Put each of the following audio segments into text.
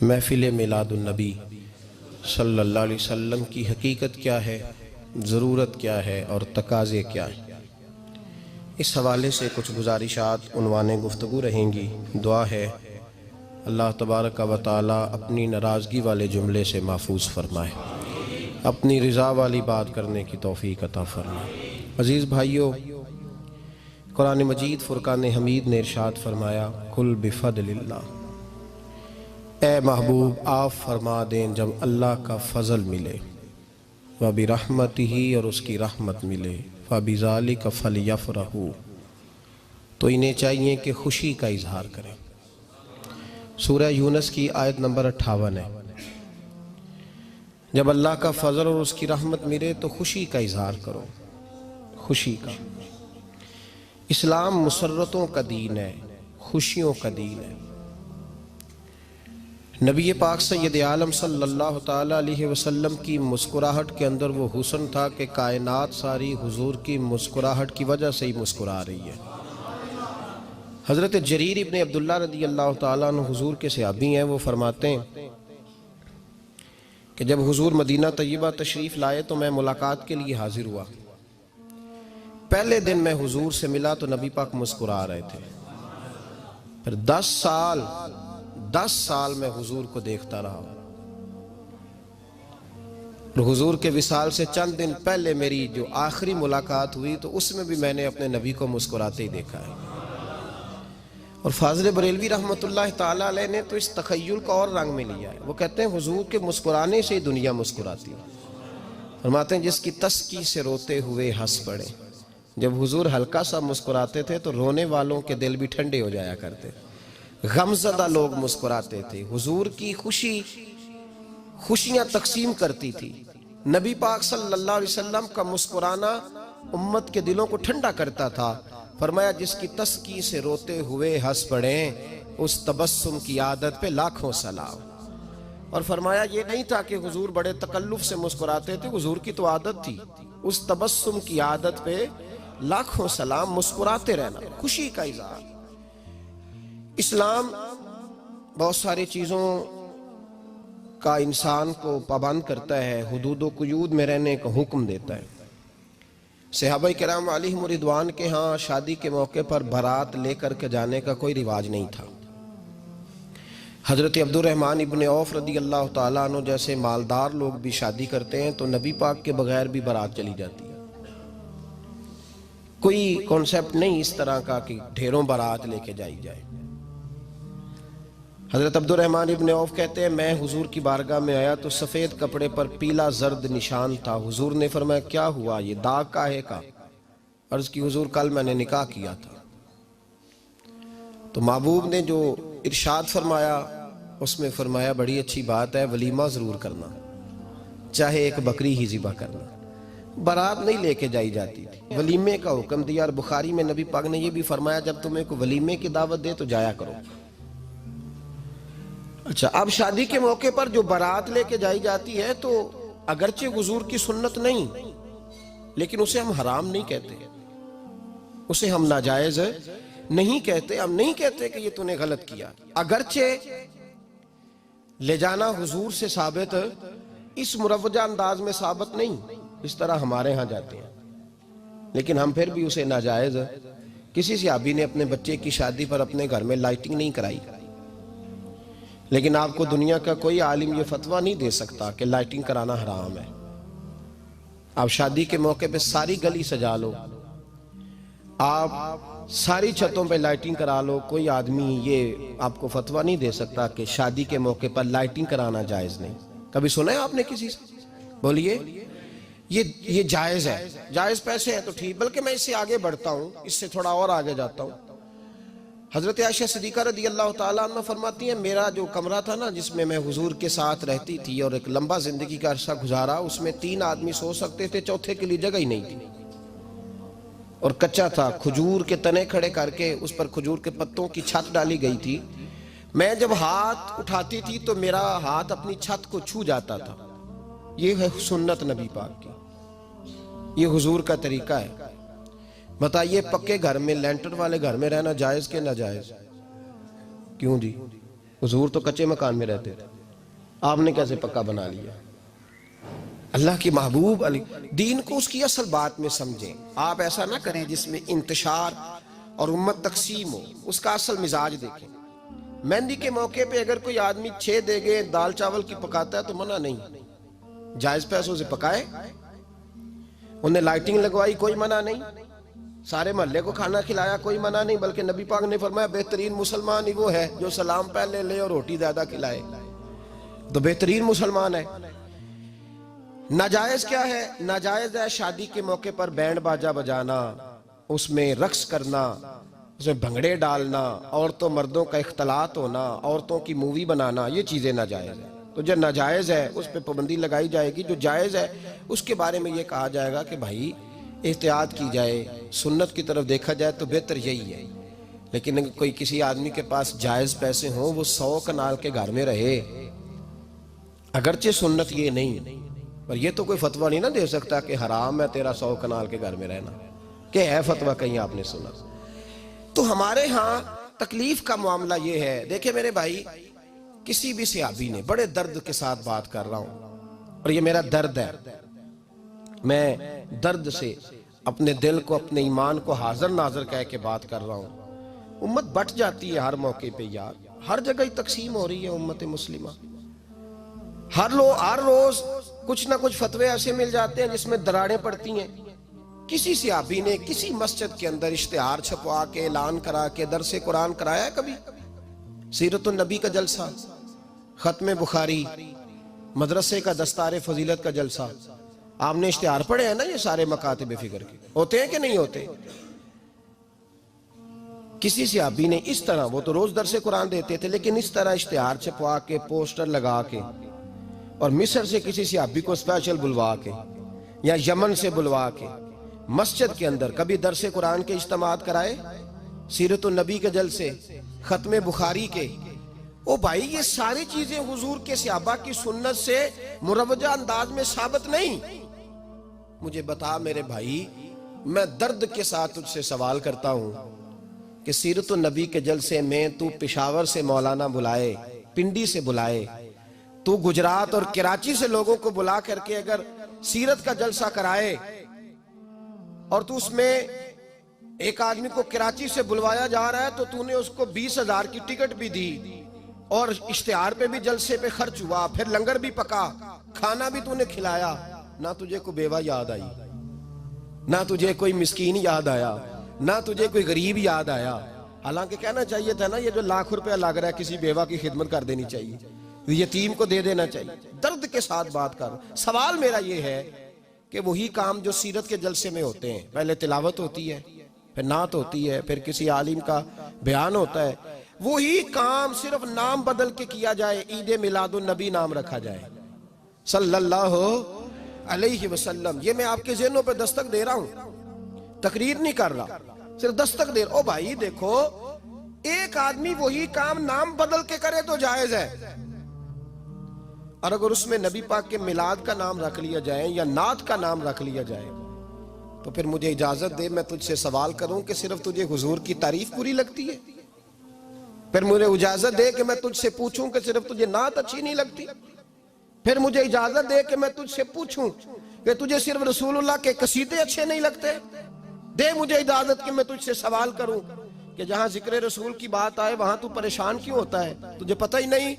محفل میلاد النبی صلی اللہ علیہ وسلم کی حقیقت کیا ہے، ضرورت کیا ہے اور تقاضے کیا ہیں، اس حوالے سے کچھ گزارشات عنوان گفتگو رہیں گی۔ دعا ہے اللہ تبارک و تعالی اپنی ناراضگی والے جملے سے محفوظ فرمائے، اپنی رضا والی بات کرنے کی توفیق عطا فرمائے۔ عزیز بھائیو، قرآن مجید فرقان حمید نے ارشاد فرمایا قل بفضل اللہ، اے محبوب آپ فرما دیں جب اللہ کا فضل ملے، وَبِرَحْمَتِهِ اور اس کی رحمت ملے، فَبِذَلِكَ فَلْيَفْرَحُوا تو انہیں چاہیے کہ خوشی کا اظہار کریں۔ سورہ یونس کی آیت نمبر 58 ہے۔ جب اللہ کا فضل اور اس کی رحمت ملے تو خوشی کا اظہار کرو، خوشی کا۔ اسلام مسرتوں کا دین ہے، خوشیوں کا دین ہے۔ نبی پاک سید عالم صلی اللہ تعالیٰ علیہ وسلم کی مسکراہٹ کے اندر وہ حسن تھا کہ کائنات ساری حضور کی مسکراہٹ کی وجہ سے ہی مسکرا رہی ہے۔ حضرت جریر ابن عبداللہ رضی اللہ تعالیٰ عنہ حضور کے صحابی ہیں، وہ فرماتے ہیں کہ جب حضور مدینہ طیبہ تشریف لائے تو میں ملاقات کے لیے حاضر ہوا۔ پہلے دن میں حضور سے ملا تو نبی پاک مسکرا رہے تھے۔ پھر 10 سال میں حضور کو دیکھتا رہا، اور حضور کے وصال سے چند دن پہلے میری جو آخری ملاقات ہوئی تو اس میں بھی میں نے اپنے نبی کو مسکراتے ہی دیکھا ہے۔ اور فاضل بریلوی رحمۃ اللہ تعالیٰ علیہ نے تو اس تخیل کا اور رنگ میں لیا ہے۔ وہ کہتے ہیں حضور کے مسکرانے سے ہی دنیا مسکراتی ہے۔ فرماتے ہیں جس کی تسکی سے روتے ہوئے ہنس پڑے۔ جب حضور ہلکا سا مسکراتے تھے تو رونے والوں کے دل بھی ٹھنڈے ہو جایا کرتے، غم زدہ لوگ مسکراتے تھے۔ حضور کی خوشیاں تقسیم کرتی تھی۔ نبی پاک صلی اللہ علیہ وسلم کا مسکرانا امت کے دلوں کو ٹھنڈا کرتا تھا۔ فرمایا جس کی تسکی سے روتے ہوئے ہنس پڑیں اس تبسم کی عادت پہ لاکھوں سلام۔ اور فرمایا یہ نہیں تھا کہ حضور بڑے تکلف سے مسکراتے تھے، حضور کی تو عادت تھی اس تبسم کی عادت پہ لاکھوں سلام، مسکراتے رہنا، خوشی کا اظہار۔ اسلام بہت ساری چیزوں کا انسان کو پابند کرتا ہے، حدود و قیود میں رہنے کا حکم دیتا ہے۔ صحابہ کرام علیہم رضوان کے ہاں شادی کے موقع پر بارات لے کر کے جانے کا کوئی رواج نہیں تھا۔ حضرت عبد الرحمن ابن عوف رضی اللہ تعالیٰ عنہ جیسے مالدار لوگ بھی شادی کرتے ہیں تو نبی پاک کے بغیر بھی بارات چلی جاتی ہے۔ کوئی کانسیپٹ نہیں اس طرح کا کہ ڈھیروں بارات لے کے جائی جائے۔ حضرت عبد الرحمن ابن عوف کہتے ہیں میں حضور کی بارگاہ میں آیا تو سفید کپڑے پر پیلا زرد نشان تھا۔ حضور نے فرمایا کیا ہوا، یہ داغ کاہے کا؟ عرض کی حضور کل میں نے نکاح کیا تھا۔ تو محبوب نے جو ارشاد فرمایا اس میں فرمایا بڑی اچھی بات ہے، ولیمہ ضرور کرنا، چاہے ایک بکری ہی ذبح کرنا۔ بارات نہیں لے کے جائی جاتی تھی، ولیمے کا حکم دیا۔ اور بخاری میں نبی پاک نے یہ بھی فرمایا جب تمہیں کوئی ولیمے کی دعوت دے تو جایا کرو۔ اچھا، اب شادی کے موقع پر جو بارات لے کے جائی جاتی ہے تو اگرچہ حضور کی سنت نہیں لیکن اسے ہم حرام نہیں کہتے، اسے ہم ناجائز نہیں کہتے، ہم نہیں کہتے کہ یہ تو نے غلط کیا۔ اگرچہ لے جانا حضور سے ثابت اس مروجہ انداز میں ثابت نہیں، اس طرح ہمارے ہاں جاتے ہیں، لیکن ہم پھر بھی اسے ناجائز۔ کسی صحابی نے اپنے بچے کی شادی پر اپنے گھر میں لائٹنگ نہیں کرائی، لیکن آپ کو دنیا کا کوئی عالم یہ فتویٰ نہیں دے سکتا کہ لائٹنگ کرانا حرام ہے۔ آپ شادی کے موقع پہ ساری گلی سجا لو، آپ ساری چھتوں پہ لائٹنگ کرا لو، کوئی آدمی یہ آپ کو فتویٰ نہیں دے سکتا کہ شادی کے موقع پر لائٹنگ کرانا جائز نہیں۔ کبھی سنا ہے آپ نے کسی سے؟ بولیے یہ جائز ہے، جائز پیسے ہیں تو ٹھیک، بلکہ میں اس سے آگے بڑھتا ہوں، اس سے تھوڑا اور آگے جاتا ہوں۔ حضرت عائشہ صدیقہ رضی اللہ تعالیٰ عنہ فرماتی ہیں میرا جو کمرہ تھا نا جس میں میں حضور کے ساتھ رہتی تھی اور ایک لمبا زندگی کا عرصہ گزارا، اس میں 3 آدمی سو سکتے تھے، چوتھے کے لیے جگہ ہی نہیں تھی، اور کچا تھا۔ کھجور کے تنے کھڑے کر کے اس پر کھجور کے پتوں کی چھت ڈالی گئی تھی۔ میں جب ہاتھ اٹھاتی تھی تو میرا ہاتھ اپنی چھت کو چھو جاتا تھا۔ یہ ہے سنت نبی پاک کی، یہ حضور کا طریقہ ہے۔ بتائیے پکے گھر میں، لینٹر والے گھر میں رہنا جائز کہ ناجائز؟ کیوں جی؟ حضور تو کچے مکان میں رہتے تھے، آپ نے کیسے پکا بنا لیا؟ اللہ کی محبوب علی دین کو اس کی اصل بات میں سمجھیں. آپ ایسا نہ کریں جس میں انتشار اور امت تقسیم ہو. اس کا اصل مزاج دیکھیں. مہندی کے موقع پہ اگر کوئی آدمی 6 دیگیں دال چاول کی پکاتا ہے تو منع نہیں، جائز پیسوں سے پکائے. انہیں لائٹنگ لگوائی، کوئی منع نہیں. سارے محلے کو کھانا کھلایا، کوئی منع نہیں. بلکہ نبی پاک نے فرمایا بہترین مسلمان ہی وہ ہے جو سلام پہلے لے اور روٹی زیادہ کھلائے، تو بہترین مسلمان ہے. ناجائز کیا ہے؟ ناجائز ہے شادی کے موقع پر بینڈ باجا بجانا، اس میں رقص کرنا، اس میں بھنگڑے ڈالنا، عورتوں مردوں کا اختلاط ہونا، عورتوں کی مووی بنانا، یہ چیزیں ناجائز ہیں. تو جو ناجائز ہے اس پہ پابندی لگائی جائے گی. جو جائز ہے اس کے بارے میں یہ کہا جائے گا کہ بھائی احتیاط کی جائے، سنت کی طرف دیکھا جائے تو بہتر یہی ہے. لیکن اگر کوئی کسی آدمی کے پاس جائز پیسے ہوں، وہ 100 کنال کے گھر میں رہے، اگرچہ سنت یہ نہیں، پر یہ تو کوئی فتویٰ نہیں نہ دے سکتا کہ حرام ہے تیرا 100 کنال کے گھر میں رہنا، کہ ہے فتویٰ کہیں آپ نے سنا. تو ہمارے ہاں تکلیف کا معاملہ یہ ہے. دیکھیں میرے بھائی، کسی بھی صحابی نے، بڑے درد کے ساتھ بات کر رہا ہوں اور یہ میرا درد ہے، میں درد سے اپنے دل کو، اپنے ایمان کو حاضر ناظر کہہ کے بات کر رہا ہوں. امت بٹ جاتی ہے ہر موقع پہ یار، ہر جگہ ہی تقسیم ہو رہی ہے امت مسلمہ. ہر روز کچھ نہ کچھ فتوے ایسے مل جاتے ہیں جس میں دراڑیں پڑتی ہیں. کسی صحابی نے کسی مسجد کے اندر اشتہار چھپوا کے اعلان کرا کے درس قرآن کرایا ہے کبھی؟ سیرت النبی کا جلسہ، ختم بخاری، مدرسے کا دستار فضیلت کا جلسہ، آپ نے اشتہار پڑھے ہیں نا یہ سارے مکاتب فکر کے؟ ہوتے ہیں کہ نہیں ہوتے؟ کسی صحابی نے اس طرح، وہ تو روز درس قرآن دیتے تھے، لیکن اس طرح اشتہار چھپوا کے، پوسٹر لگا کے، اور مصر سے کسی صحابی کو اسپیشل بلوا کے یا یمن سے بلوا کے مسجد کے اندر کبھی درس قرآن کے اجتماعات کرائے، سیرت النبی کے جلسے، ختم بخاری کے؟ او بھائی یہ ساری چیزیں حضور کے صحابہ کی سنت سے مروجہ انداز میں ثابت نہیں. مجھے بتا میرے بھائی، میں درد کے ساتھ تجھ سے سوال کرتا ہوں کہ سیرت النبی کے جلسے میں تو پشاور سے مولانا بلائے، پنڈی سے بلائے، تو گجرات اور کراچی سے لوگوں کو بلا کر کے اگر سیرت کا جلسہ کرائے، اور تو اس میں ایک آدمی کو کراچی سے بلوایا جا رہا ہے تو تو نے اس کو 20,000 کی ٹکٹ بھی دی، اور اشتہار پہ بھی جلسے پہ خرچ ہوا، پھر لنگر بھی پکا، کھانا بھی تو نے کھلایا، نہ تجھے کوئی بیوہ یاد آئی، نہ تجھے کوئی مسکین یاد آیا، نہ تجھے کوئی غریب یاد آیا. حالانکہ کہنا چاہیے تھا نا یہ جو ₹1,00,000 لگ رہا ہے کسی بیوہ کی خدمت کر دینی چاہیے، یتیم کو دے دینا چاہیے. درد کے ساتھ بات کر. سوال میرا یہ ہے کہ وہی کام جو سیرت کے جلسے میں ہوتے ہیں، پہلے تلاوت ہوتی ہے، پھر نعت ہوتی ہے، پھر کسی عالم کا بیان ہوتا ہے، وہی کام صرف نام بدل کے کیا جائے، عید میلاد النبی نام رکھا جائے صلی اللہ علیہ وسلم. یہ میں آپ کے ذہنوں پہ دستک دے رہا ہوں، تقریر نہیں کر رہا، صرف دستک دے رہا. او بھائی دیکھو، ایک آدمی وہی کام نام بدل کے کرے تو جائز ہے، اور اگر اس میں نبی پاک کے میلاد کا نام رکھ لیا جائے یا نعت کا نام رکھ لیا جائے تو پھر مجھے اجازت دے میں تجھ سے سوال کروں کہ صرف تجھے حضور کی تعریف پوری لگتی ہے؟ پھر مجھے اجازت دے کہ میں تجھ سے پوچھوں کہ صرف تجھے نعت اچھی نہیں لگتی؟ پھر مجھے اجازت دے کہ میں تجھ سے پوچھوں کہ تجھے صرف رسول اللہ کے قصیدے اچھے نہیں لگتے؟ دے مجھے اجازت کہ میں تجھ سے سوال کروں کہ جہاں ذکر رسول کی بات آئے وہاں تو پریشان کیوں ہوتا ہے؟ تجھے پتہ ہی نہیں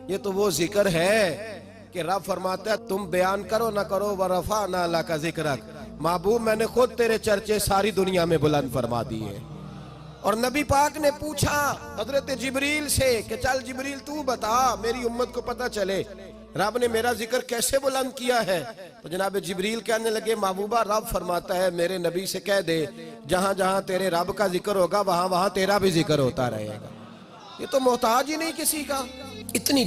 یہ تو وہ ذکر ہے کہ رب فرماتا ہے تم بیان کرو نہ کرو وَرَفَعْنَا لَكَ ذِكْرَكَ، محبوب میں نے خود تیرے چرچے ساری دنیا میں بلند فرما دیے. اور نبی پاک نے پوچھا حضرت جبریل سے کہ چل جبریل تو بتا میری امت کو پتہ چلے رب نے میرا ذکر کیسے بلند کیا ہے. تو جناب جبریل کہنے لگے محبوبہ رب فرماتا ہے میرے نبی سے کہہ دے جہاں جہاں تیرے رب کا ذکر ہوگا وہاں وہاں تیرا بھی ذکر ہوتا رہے گا. یہ تو محتاج ہی نہیں کسی کا. اتنی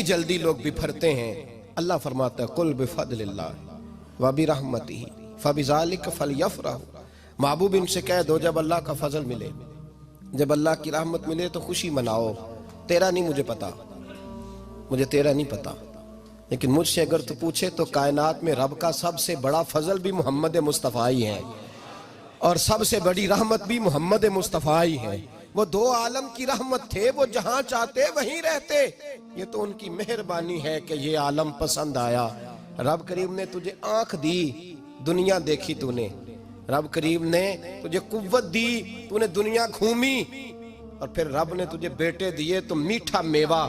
جلدی لوگ بپھرتے ہیں. اللہ فرماتا ہے قل بفضل اللہ وبرحمتہ فبذلک فلیفرحوا. محبوب ان سے کہہ دو جب اللہ کا فضل ملے، جب اللہ کی رحمت ملے تو خوشی مناؤ. تیرا نہیں مجھے پتا، مجھے تیرا نہیں پتا، لیکن مجھ سے اگر تو پوچھے تو کائنات میں رب کا سب سے بڑا فضل بھی محمد مصطفیٰ ہی ہے، اور سب سے بڑی رحمت بھی محمد مصطفیٰ ہی ہے. وہ دو عالم کی رحمت تھے، وہ جہاں چاہتے وہیں رہتے، یہ تو ان کی مہربانی ہے کہ یہ عالم پسند آیا۔ رب کریم نے تجھے آنکھ دی، دنیا دیکھی تو نے، رب کریم نے تجھے قوت دی، تو نے دنیا گھومی، اور پھر رب نے تجھے بیٹے دیے تو میٹھا میوہ،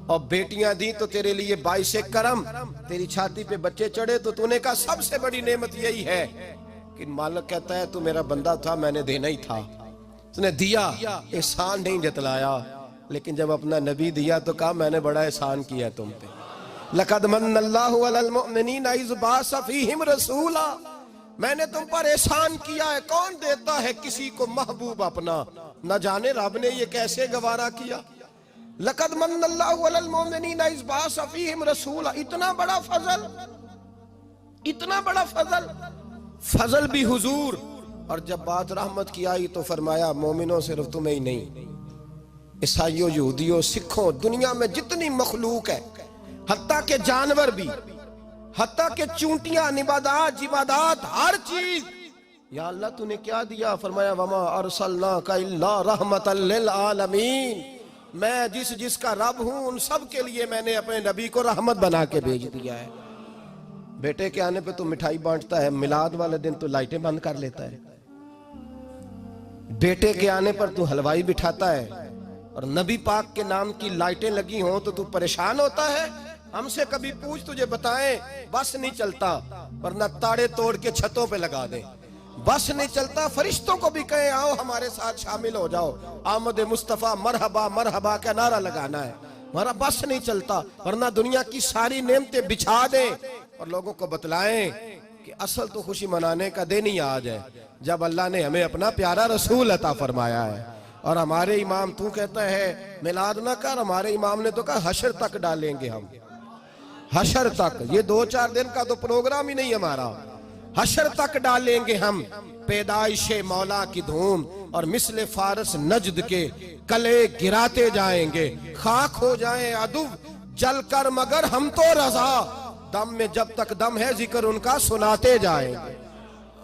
اور بیٹیاں دی تو تیرے لیے باعث کرم، تیری چھاتی پہ بچے چڑھے تو نے کہا سب سے بڑی نعمت یہی ہے کہ مالک کہتا ہے تو میرا بندہ تھا، میں نے دینا ہی تھا، اس نے دیا، احسان نہیں جتلایا، لیکن جب اپنا نبی دیا تو کہا میں نے بڑا احسان کیا تم پہ۔ لَقَدْ مَنَّ اللَّهُ عَلَى الْمُؤْمِنِينَ إِذْ بَعَثَ فِيهِمْ رَسُولًا، میں نے تم پر احسان کیا ہے۔ کون دیتا ہے کسی کو محبوب اپنا؟ نہ جانے رب نے یہ کیسے گوارا کیا۔ لَقَدْ مَنَّ اللَّهُ عَلَى الْمُؤْمِنِينَ إِذْ بَعَثَ فِيهِمْ رَسُولًا، اتنا بڑا فضل، اتنا بڑا فضل، فضل بھی حضور۔ اور جب بات رحمت کی آئی تو فرمایا مومنوں صرف تمہیں ہی نہیں، عیسائیوں، یہودیوں، سکھوں، دنیا میں جتنی مخلوق ہے، حتیٰ کہ جانور بھی، حتیٰ کہ چونٹیاں، نباتات، جمادات، ہر چیز، یا اللہ تو نے کیا دیا؟ فرمایا وَمَا أَرْسَلْنَاكَ إِلَّا رَحْمَةً لِلْعَالَمِينَ، میں جس کا رب ہوں ان سب کے لیے میں نے اپنے نبی کو رحمت بنا کے بھیج دیا ہے۔ بیٹے کے آنے پہ تو مٹھائی بانٹتا ہے، میلاد والے دن تو لائٹیں بند کر لیتا ہے، بیٹے کے آنے پر تو حلوائی بٹھاتا ہے، اور نبی پاک کے نام کی لائٹیں لگی ہوں تو پریشان ہوتا ہے۔ ہم سے کبھی پوچھ تجھے بتائیں، بس نہیں چلتا، ورنہ تاڑے توڑ کے چھتوں پہ لگا دیں۔ بس نہیں چلتا، فرشتوں کو بھی کہیں آؤ ہمارے ساتھ شامل ہو جاؤ، آمد مصطفیٰ مرحبا مرحبا کا نعرہ لگانا ہے، ہمارا بس نہیں چلتا، ورنہ دنیا کی ساری نعمتیں بچھا دیں اور لوگوں کو بتلائیں کہ اصل تو خوشی منانے کا دن ہی آج ہے جب اللہ نے ہمیں اپنا پیارا رسول عطا فرمایا ہے۔ اور ہمارے امام، تو کہتا ہے میلاد نہ کر، ہمارے امام نے تو کہا حشر تک ڈالیں گے ہم، حشر تک، یہ 2-4 دن کا تو پروگرام ہی نہیں ہمارا، حشر تک ڈالیں گے ہم پیدائش مولا کی دھوم، اور مثل فارس نجد کے کلے گراتے جائیں گے، خاک ہو جائیں عدو جل کر مگر ہم تو رضا، دم میں جب تک دم ہے ذکر ان کا سناتے جائیں گے۔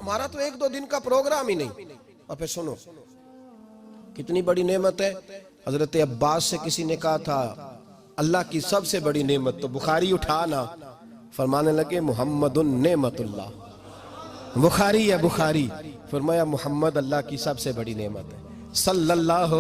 ہمارا تو 1-2 دن کا پروگرام ہی نہیں۔ اور پھر سنو کتنی بڑی نعمت ہے۔ حضرت عباس سے کسی نے کہا تھا اللہ کی سب سے بڑی نعمت، تو بخاری اٹھانا، فرمانے لگے محمد نعمت اللہ، بخاری ہے بخاری، فرمایا محمد اللہ کی سب سے بڑی نعمت ہے، صلی اللہ